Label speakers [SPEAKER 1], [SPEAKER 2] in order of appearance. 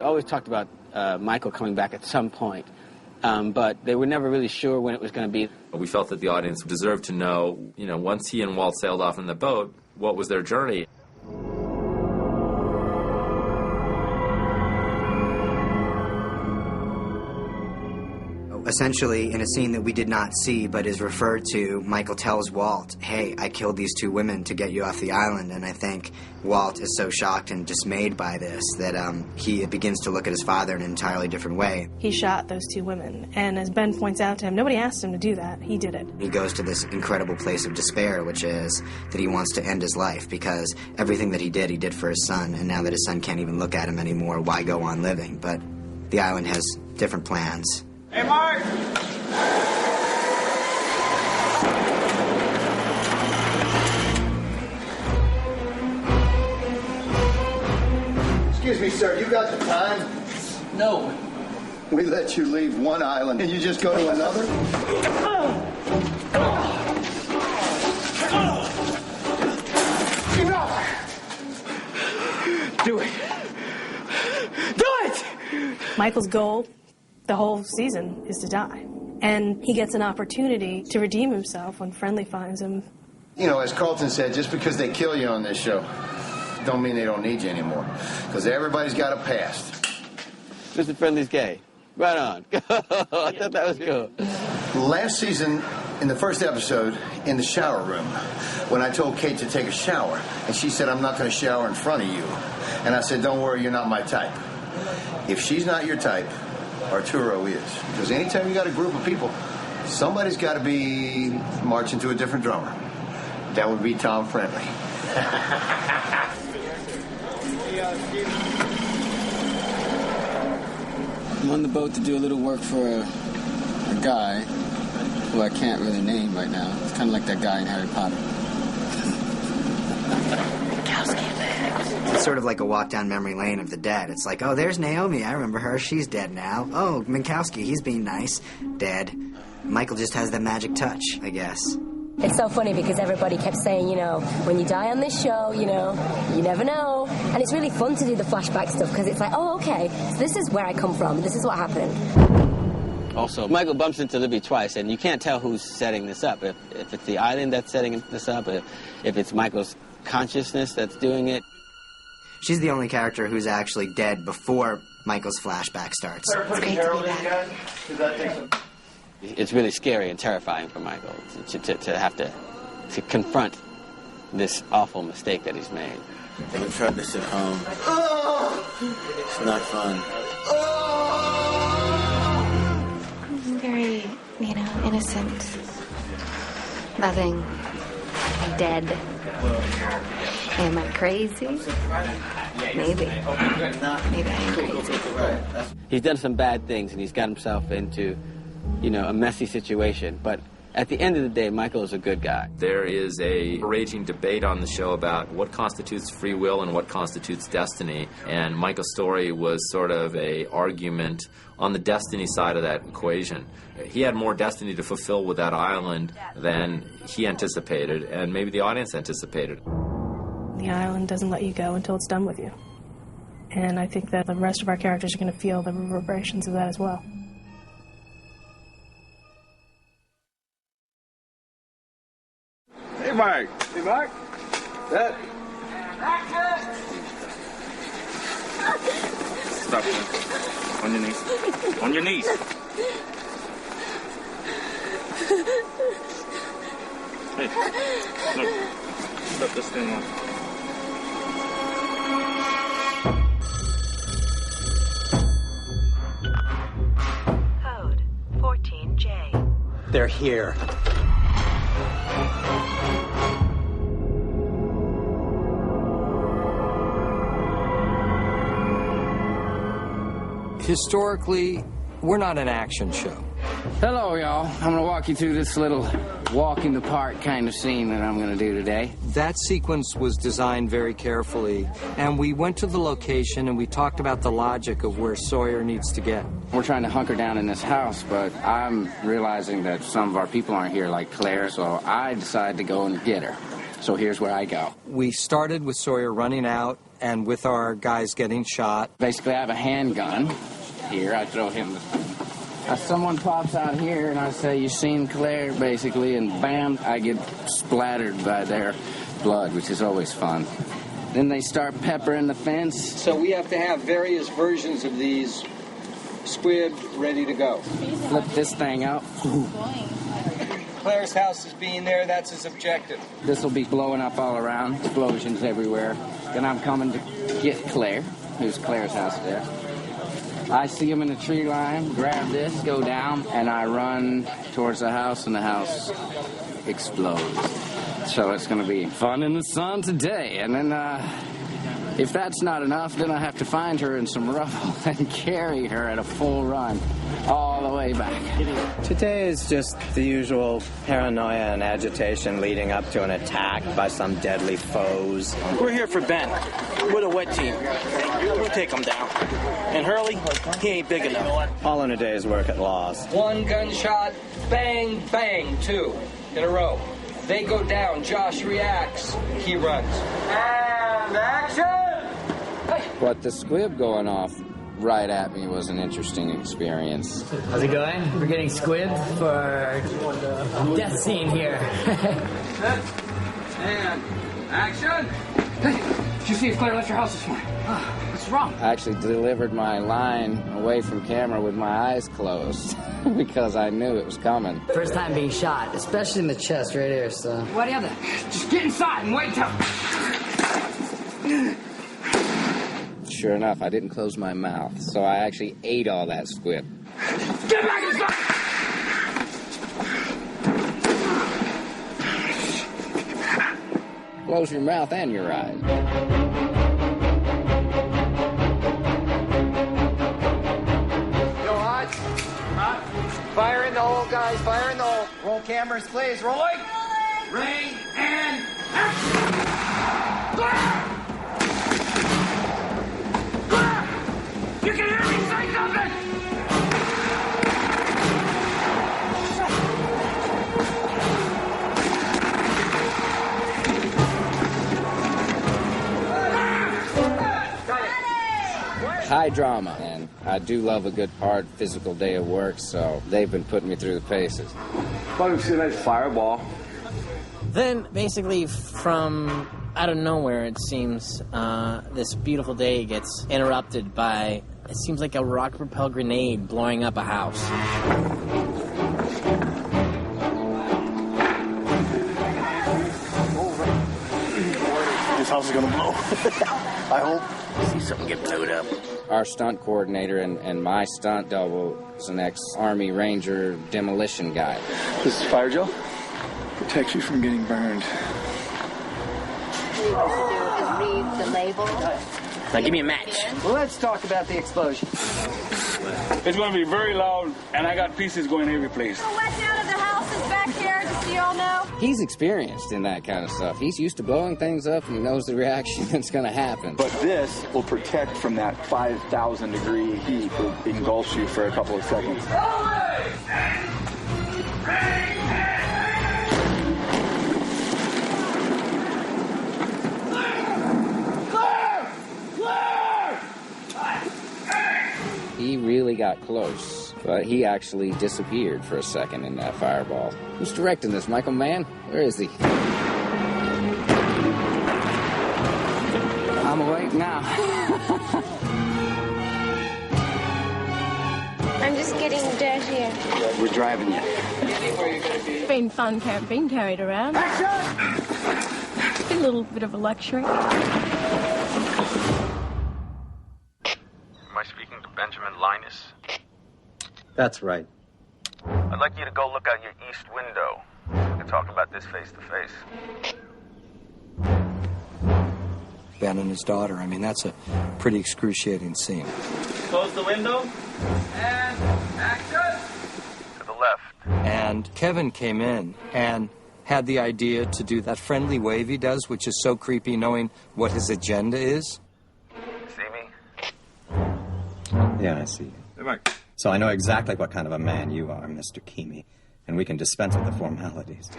[SPEAKER 1] always talked about Michael coming back at some point, but they were never really sure when it was going to be.
[SPEAKER 2] We felt that the audience deserved to know, once he and Walt sailed off in the boat, what was their journey.
[SPEAKER 3] Essentially, in a scene that we did not see but is referred to, Michael tells Walt, hey, I killed these 2 women to get you off the island, and I think Walt is so shocked and dismayed by this that he begins to look at his father in an entirely different way.
[SPEAKER 4] He shot those 2 women, and as Ben points out to him, nobody asked him to do that. He did it.
[SPEAKER 3] He goes to this incredible place of despair, which is that he wants to end his life because everything that he did for his son, and now that his son can't even look at him anymore, why go on living? But the island has different plans.
[SPEAKER 5] Hey, Mark!
[SPEAKER 6] Excuse me, sir, you got the time?
[SPEAKER 5] No.
[SPEAKER 6] We let you leave one island and you just go to another?
[SPEAKER 5] Do it! Do it!
[SPEAKER 4] Michael's goal the whole season is to die. And he gets an opportunity to redeem himself when Friendly finds him.
[SPEAKER 6] As Carlton said, just because they kill you on this show, don't mean they don't need you anymore. Because everybody's got a past.
[SPEAKER 1] Mr. Friendly's gay. Right on. I thought that was cool.
[SPEAKER 6] Last season, in the first episode, in the shower room, when I told Kate to take a shower, and she said, I'm not going to shower in front of you. And I said, don't worry, you're not my type. If she's not your type, Arturo is. Because anytime you got a group of people, somebody's got to be marching to a different drummer. That would be Tom Friendly.
[SPEAKER 7] I'm on the boat to do a little work for a guy who I can't really name right now. It's kind of like that guy in Harry Potter.
[SPEAKER 3] It's sort of like a walk down memory lane of the dead. It's like, oh, there's Naomi. I remember her. She's dead now. Oh, Minkowski. He's being nice. Dead. Michael just has that magic touch, I guess.
[SPEAKER 8] It's so funny because everybody kept saying, when you die on this show, you never know. And it's really fun to do the flashback stuff because it's like, oh, okay, so this is where I come from. This is what happened.
[SPEAKER 1] Also, Michael bumps into Libby twice, and you can't tell who's setting this up. If it's the island that's setting this up, if it's Michael's consciousness that's doing it.
[SPEAKER 3] She's the only character who's actually dead before Michael's flashback starts.
[SPEAKER 8] It's great to be back.
[SPEAKER 1] It's really scary and terrifying for Michael to have to confront this awful mistake that he's made.
[SPEAKER 7] I've tried this at home. It's not fun.
[SPEAKER 9] I'm very, innocent. Nothing. I'm dead. Am I crazy? Maybe. Maybe I am crazy.
[SPEAKER 1] He's done some bad things, and he's got himself into, a messy situation. But at the end of the day, Michael is a good guy.
[SPEAKER 2] There is a raging debate on the show about what constitutes free will and what constitutes destiny. And Michael's story was sort of a argument on the destiny side of that equation. He had more destiny to fulfill with that island than he anticipated, and maybe the audience anticipated.
[SPEAKER 4] The island doesn't let you go until it's done with you. And I think that the rest of our characters are going to feel the reverberations of that as well.
[SPEAKER 5] Hey, Mark. Hey, Mark. That. Stop. On your knees. On your knees. Hey, look. Stop this thing on.
[SPEAKER 10] Code 14J.
[SPEAKER 11] They're here.
[SPEAKER 12] Historically, we're not an action show.
[SPEAKER 7] Hello, y'all. I'm going to walk you through this little walk in the park kind of scene that I'm going to do today.
[SPEAKER 12] That sequence was designed very carefully, and we went to the location and we talked about the logic of where Sawyer needs to get.
[SPEAKER 7] We're trying to hunker down in this house, but I'm realizing that some of our people aren't here, like Claire, so I decided to go and get her. So here's where I go.
[SPEAKER 12] We started with Sawyer running out and with our guys getting shot.
[SPEAKER 11] Basically, I have a handgun here. I throw him. Someone pops out here, and I say, "You seen Claire?" Basically, and bam, I get splattered by their blood, which is always fun. Then they start peppering the fence.
[SPEAKER 12] So we have to have various versions of these squib ready to go.
[SPEAKER 11] Flip this thing out.
[SPEAKER 12] Claire's house is being there. That's his objective.
[SPEAKER 11] This will be blowing up all around. Explosions everywhere. Then I'm coming to get Claire, who's Claire's house there. I see him in the tree line, grab this, go down, and I run towards the house, and the house explodes. So it's going to be fun in the sun today. And then if that's not enough, then I have to find her in some rubble and carry her at a full run all the way back.
[SPEAKER 13] Today is just the usual paranoia and agitation leading up to an attack by some deadly foes.
[SPEAKER 14] We're here for Ben. We're the wet team. We'll take him down. And Hurley, he ain't big enough.
[SPEAKER 13] All in a day's work at Lost.
[SPEAKER 12] One gunshot, bang, bang, two in a row. They go down, Josh reacts, he runs. And action!
[SPEAKER 11] But the squib going off right at me was an interesting experience.
[SPEAKER 15] How's it going? We're getting squibbed for our death scene here.
[SPEAKER 12] And action!
[SPEAKER 15] Hey, did you see if Claire left your house this morning? What's wrong?
[SPEAKER 11] I actually delivered my line away from camera with my eyes closed because I knew it was coming.
[SPEAKER 15] First time being shot, especially in the chest right here, so.
[SPEAKER 16] What do you have there? Just get inside and wait till...
[SPEAKER 11] Sure enough, I didn't close my mouth, so I actually ate all that squib.
[SPEAKER 16] Get back inside!
[SPEAKER 11] Close your mouth and your eyes.
[SPEAKER 12] Go hot. Fire in the hole, guys. Fire in the hole. Roll cameras, please. Rolling. Rain and action.
[SPEAKER 16] You can hear me say something!
[SPEAKER 11] High drama, and I do love a good hard physical day of work, so they've been putting me through the paces.
[SPEAKER 17] Well, we've seen a nice fireball.
[SPEAKER 18] Then, basically, from out of nowhere, it seems, this beautiful day gets interrupted by, it seems like a rocket-propelled grenade blowing up a house.
[SPEAKER 17] This house is gonna blow. I hope.
[SPEAKER 11] See something get blowed up. Our stunt coordinator and my stunt double is an ex-Army Ranger demolition guy.
[SPEAKER 17] This is fire gel. Protects you from getting burned.
[SPEAKER 9] Read the label.
[SPEAKER 15] Now give me a match.
[SPEAKER 12] Well, let's talk about the explosion.
[SPEAKER 5] It's going to be very loud, and I got pieces going every place.
[SPEAKER 19] The wet down of the house is back here, just so you all know.
[SPEAKER 11] He's experienced in that kind of stuff. He's used to blowing things up, and he knows the reaction that's going to happen.
[SPEAKER 17] But this will protect from that 5,000 degree heat that engulfs you for a couple of seconds.
[SPEAKER 11] He really got close, but he actually disappeared for a second in that fireball. Who's directing this, Michael Mann? Where is he?
[SPEAKER 15] I'm awake now.
[SPEAKER 19] I'm just getting dirtier.
[SPEAKER 11] We're driving you.
[SPEAKER 4] It's been fun being carried around. A little bit of a luxury.
[SPEAKER 20] Am I speaking to Benjamin Linus?
[SPEAKER 13] That's right.
[SPEAKER 20] I'd like you to go look out your east window. We can talk about this face to face.
[SPEAKER 12] Ben and his daughter, I mean, that's a pretty excruciating scene.
[SPEAKER 5] Close the window. And action!
[SPEAKER 20] To the left.
[SPEAKER 12] And Kevin came in and had the idea to do that friendly wave he does, which is so creepy, knowing what his agenda is.
[SPEAKER 20] See me?
[SPEAKER 13] Yeah, I see you.
[SPEAKER 20] Hey, Mike.
[SPEAKER 13] So I know exactly what kind of a man you are, Mr. Keamy, and we can dispense with the formalities.